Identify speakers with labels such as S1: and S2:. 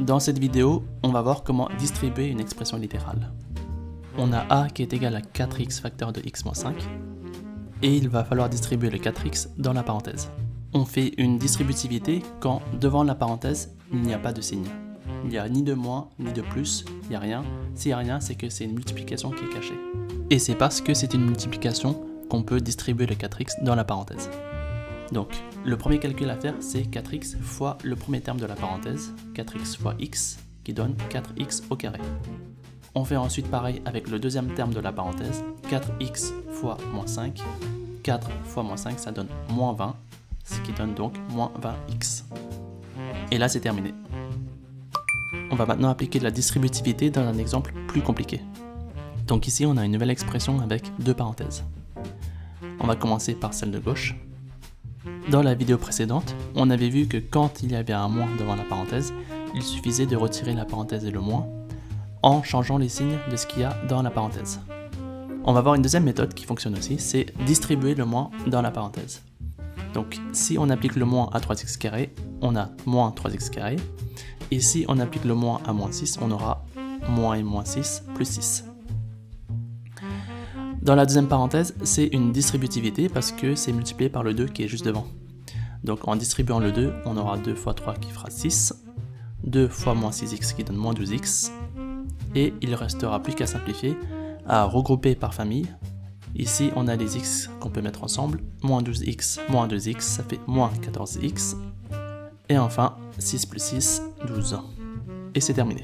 S1: Dans cette vidéo, on va voir comment distribuer une expression littérale. On a a qui est égal à 4x facteur de x moins 5, et il va falloir distribuer le 4x dans la parenthèse. On fait une distributivité quand devant la parenthèse, il n'y a pas de signe. Il n'y a ni de moins, ni de plus, il n'y a rien. S'il n'y a rien, c'est que c'est une multiplication qui est cachée. Et c'est parce que c'est une multiplication qu'on peut distribuer le 4x dans la parenthèse. Donc, le premier calcul à faire, c'est 4x fois le premier terme de la parenthèse, 4x fois x, qui donne 4x au carré. On fait ensuite pareil avec le deuxième terme de la parenthèse, 4x fois moins 5, 4 fois moins 5, ça donne moins 20, ce qui donne donc moins 20x. Et là, c'est terminé. On va maintenant appliquer de la distributivité dans un exemple plus compliqué. Donc ici, on a une nouvelle expression avec deux parenthèses. On va commencer par celle de gauche. Dans la vidéo précédente, on avait vu que quand il y avait un moins devant la parenthèse, il suffisait de retirer la parenthèse et le moins en changeant les signes de ce qu'il y a dans la parenthèse. On va voir une deuxième méthode qui fonctionne aussi, c'est distribuer le moins dans la parenthèse. Donc si on applique le moins à 3x carré, on a moins 3x carré, et si on applique le moins à moins 6, on aura moins et moins 6 plus 6. Dans la deuxième parenthèse, c'est une distributivité parce que c'est multiplié par le 2 qui est juste devant. Donc en distribuant le 2, on aura 2 fois 3 qui fera 6, 2 fois moins 6x qui donne moins 12x, et il ne restera plus qu'à simplifier, à regrouper par famille. Ici, on a les x qu'on peut mettre ensemble, moins 12x, moins 2x, ça fait moins 14x, et enfin 6 plus 6, 12. Et c'est terminé.